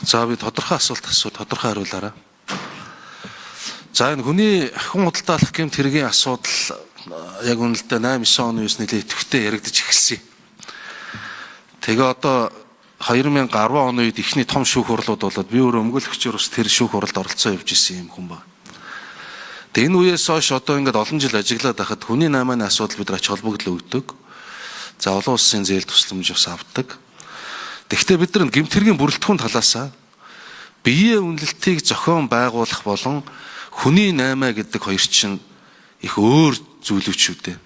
За би тодорхой асуулт тодорхой хариулаарай. За энэ хүний хүн худалдаалах гэмт хэргийн асуудал яг үнэлдэ 8-9 оны үеэс нэлээд идэвхтэй яригдж эхэлсэн. Тэгээ одоо 2010 оны үед ихний том шүүх хурлууд болоод би өөрөө өмгөөлөгчөөр ус тэр шүүх хуралд оролцоо явж исэн юм хүн ба. Тэгээ энэ үеэс хойш одоо ингээд олон жил ажиглаад байхад хүний 8-ны асуудал бид ач холбогдол өгдөг. За олон улсын зээл тусламж ус авдаг. Тэгэхдээ бид нар гэмт хэргийн бүрэлдэхүүн талаасаа биеэ үнэлтийг зохион байгуулах болон хүний 8 гэдэг хоёр чинь их өөр зүйлүүд шүү дээ.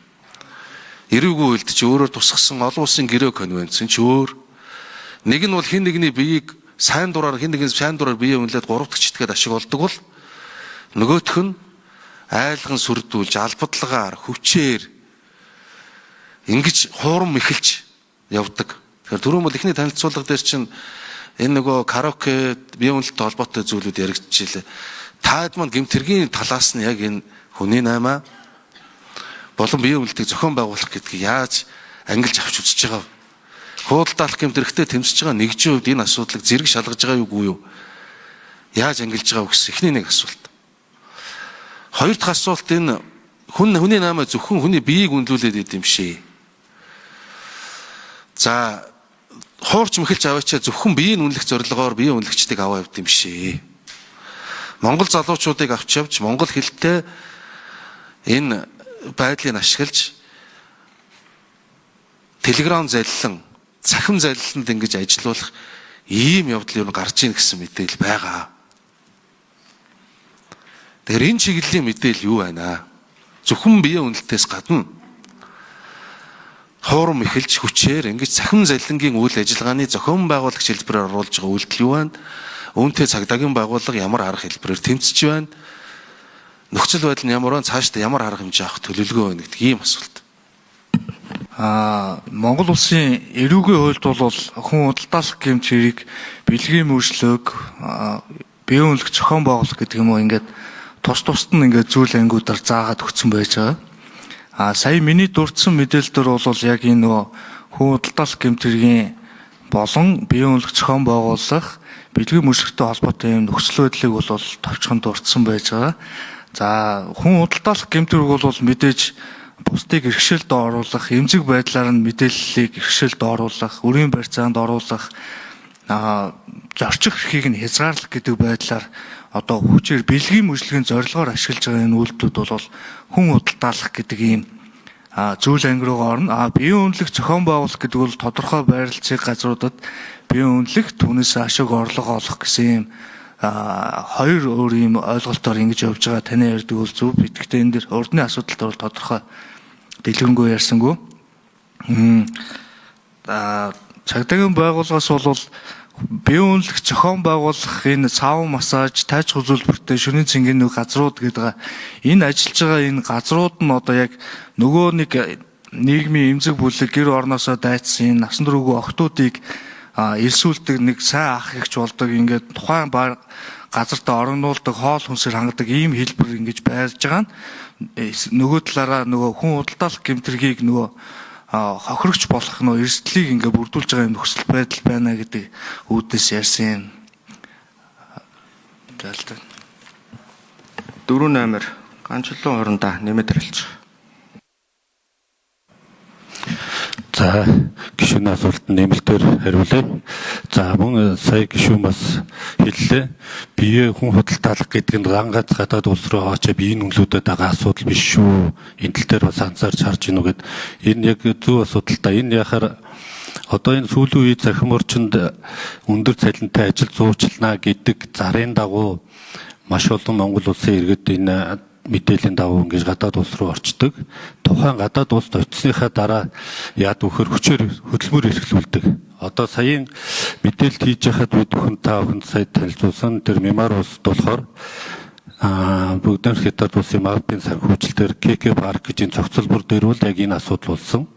Эрүүгүй үйлд чи өөрөөр тусгасан олон улсын гэрээ конвенцэн чи өөр. Нэг нь бол хин нэгний биеийг сайн дураар хин нэгний сайн дураар биеэ үнэлээд 3 дахь читгээд ашиг олдог бол нөгөөх нь айлган сүрдүүлж албадлагаар хүчээр ингэж хуурам эхэлж явдаг. Тэгэхээр түрүүн бол ихний танилцуулга дээр чинь энэ нөгөө караоке бие үнэлттэй холбоотой зүйлүүд яригдчихлээ. Таад маань гэмт хэргийн талаас нь яг энэ хүний 8 болон бие үнэлтийг зохион байгуулах гэдгийг яаж ангилж авч үзэж байгаа вэ? Худалдаалах гэмт хэрэгтэй тэмцэж байгаа нэгжийн хувьд энэ асуудлыг зэрэг шалгаж байгаа юу? Яаж ангилж байгаа вэ гэсэн эхний нэг асуулт. Хоёр дахь асуулт энэ хүний 8 зөвхөн хүний биеийг үнэлүүлээд идэм шээ. За хуурч мэхэлж аваачаа зөвхөн биеийг үнэлэх зорилгоор бие үнэлэгчдийг аваа явд юм шээ. Монгол залуучуудыг авч явж монгол хэлтэй энэ байдлыг ашиглаж телеграм залилан цахим залиланд ингэж ажилуулах ийм явдал юу гарч ийн гэсэн мэдээлэл байгаа. Тэгэхээр энэ чиглэлийн мэдээлэл юу байна? Зөвхөн бие үнэлтээс гадна хуурам эхэлж хүчээр ингэж цахим залилангийн үйл ажиллагааны зохион байгуулагч хэлбэрээр оруулж байгаа үйлдэл юу байна? Үүнтэй цагдаагийн байгууллага ямар арга хэлбэрээр тэмцэж байна? Нөхцөл байдал нь ямар вэ? Цаашдаа ямар арга хэмжээ авах төлөвлөгөө байна гэдэг ийм асуулт. Монгол улсын эрүүгийн хуульд бол хүн худалдаалах гэмт хэрэг бэлгийн мөршлөг бие үнэлэх зохион байгуулах гэдэг юм уу ингээд тус нь ингээд зүйл ангиудаар заагаад өгсөн байж байгаа. Сая миний дурдсан мэдээлэл дээр бол яг энэ нөгөө хүн худалдаалах гэмт хэргийн болон бие үнэлэх зохион байгуулах бэлгийн мөршлөгтэй холбоотой юм нөхцөл байдлыг бол товчхон дурдсан байж байгаа. За хүн худалдаалах гэмт хэрэг бол мэдээж бусдыг иргэшилд оруулах, эмзэг байдлаар нь мэдээллийг иргэшилд оруулах, өрийн барьцаанд оруулах, зорчих эрхийг нь хязгаарлах гэдэг байдлаар одоо хүчээр бэлгийн мөржлөгийн зорилгоор ашиглаж байгаа энэ үйлдэлүүд бол хүн худалдаалах гэдэг ийм зүйл анги руу орно. Бие үнэлэх зохион байгуулах гэдэг бол тодорхой байрлалцыг газруудад бие үнэлэх, түүнээс ашиг орлого олох гэсэн ийм хоёр өөр ийм ойлголтоор ингэж явж байгаа таны ярьдаг бол зөв. Гэхдээ энэ дэр урдны асуудалд бол тодорхой дэлгэрэнгүй ярьсангүй. Цагдаагийн байгууллагаас бол бие үнэлэх зохион байгуулах энэ сав массаж, тайч үзүүлбэртэй шөнийн цэнгийн нэг газрууд гэдэг энэ ажиллаж байгаа энэ газрууд нь одоо яг нөгөө нэг нийгмийн эмзэг бүлэг гэр орноосоо дайцсан насан туршгүй охтуудыг элсүүлдэг нэг сайн ах ихч болдог ингээд тухайн газартаа орнуулдаг хоол хүнсээр хангадаг ийм хэлбэр ингэж байж байгаа нь нөгөө талаараа нөгөө хүн худалдаалах гэмтэргийг нөгөө хохирогч болох нөгөө эрсдлийг ингээ бүрдүүлж байгаа юм нөхцөл байдал байна гэдэг үүднээс ярьсан юм. Тайлбар. 4-8 ганчлан хорондоо нэмэт харилцаж. За гишүүний асуултанд нэмэлтээр хариулъя. За мөн сая гишүүн бас хэллээ. Бие хүн худалдаалах гэдэг нь гангац гадаад улс руу очиж биеийн үнэлүүдэд байгаа асуудал биш шүү. Энэ тал дээр бас анзаарч харж гинүү гэд. Энэ яг зөв асуудал та. Энэ яхаар одоо энэ сүүлийн үед захим орчинд өндөр цалинтай ажил зуучлана гэдэг зарын дагуу маш олон Монгол улсын иргэд энэ мэдээллийн дагуу ингэж гадаад улс руу орчдөг. Тухайн гадаад улсд очисныхаа дараа яад вөхөр хүчээр хөдөлмөр эрхлүүлдэг. Одоо саяын мэдээлэлд хийж байхад бид бүхэн та бүхэнд сая танилцуулсан тэр Мямар улсд болохоор бүгдээр хятад улсын Мавпын санхүүжилтээр КК парк гэж энэ цогцлбор дээр бол яг энэ асуудал болсон.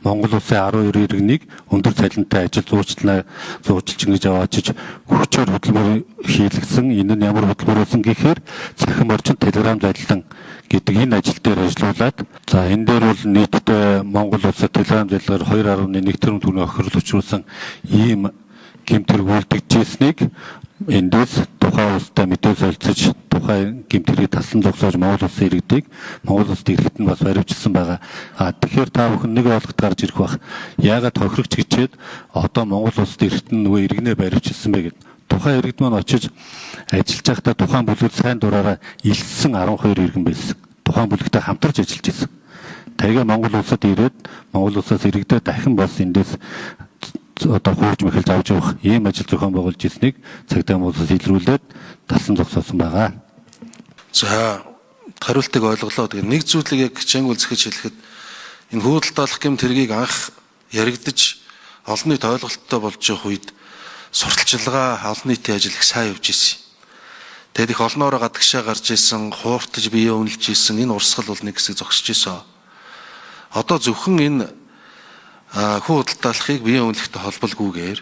Монгол улсын 12 иргэнийг өндөр цалинтай ажил зуучлж ингэж аваачиж хүчээр хөдөлмөр хийлгсэн. Энэ нь ямар хөдөлмөр болсон гэхээр захим орчинд телеграм залилан гэдэг энэ ажил дээр ажиллаулаад за энэ дээр бол нийтдээ Монгол улсад телеграм залилгаар 2.1 тэрбум төгрөгийн охирол учруулсан ийм гэмтэрэг үлдэгжсэнийг эндээс тухайн улстай мэдээ солилцож тухайн гэмтэрийг таслан зогсоож Монгол улсын иргэдийг Монгол улсад ирэхэд нь бас баривчилсан байгаа. Тэгэхээр та бүхэн нэг ойлголт гарч ирэх бах. Яагаад тохирогч гिचээд одоо Монгол улсад ирэхэд нь нөгөө иргэнээ баривчилсан бэ гэд. Тухайн иргэд маань очиж ажиллаж байхдаа тухайн бүлэгт сайн дураараа илссэн 12 иргэн байсан. Тухайн бүлэгтэй хамтарч ажиллаж байсан. Тэгээ Монгол улсад ирээд Монгол улсаас иргэдээ дахин бас эндээс одоо хурж мэхэлж авч явах ийм ажил зохион байгуулж ирснийг цагдаа муулаас илрүүлээд талсан зогсоосон байгаа. За хариултыг ойлголоо. Тэгээ нэг зүйлийг яг Жангүл зэхэж хэлэхэд энэ хөөдөлтөөлөх гэм тэргийг анх яригдж олон нийт ойлголттой болж явах үед сурталчилгаа олон нийтийн ажил их сайн явж ирсэн. Тэгэд их олноороо гадагшаа гарч исэн, хууртаж бие үнэлж исэн энэ урсгал бол нэг хэсэг зогсож исэн. Одоо зөвхөн энэ хөөдөлтөөлөхийг бие үнэлэхтэй холболгүйгээр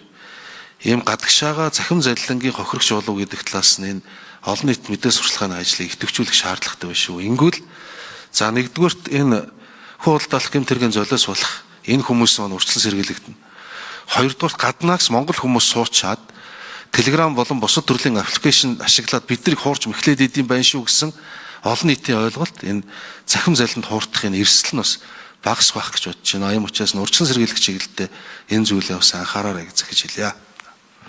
ийм гадагшаага захим залилангийн хохирогч болов гэдэг талаас нь энэ олон нийт мэдээ сурталчилгааны ажлыг идэвхжүүлэх шаардлагатай байна шүү. Ингэвэл за нэгдүгürt энэ хөөдөлтөөлөх гэм тэргийн золиос болох энэ хүмүүс маань урьдчилан сэргийлэгдэнэ. Хоёрдугаар гаднаас монгол хүмүүс суучаад Telegram болон бусад төрлийн аппликейшн ашиглаад биднийг хуурж мэхлээд идэм байх шүү гэсэн олон нийтийн ойлголт энэ захим залиланд хуурдахын эрсдэл нь бас багасх байх гэж бодож байна. Ийм учраас урьдчилан сэргийлэх чиглэлдээ энэ зүйлээ бас анхаараарай гэж хэлье.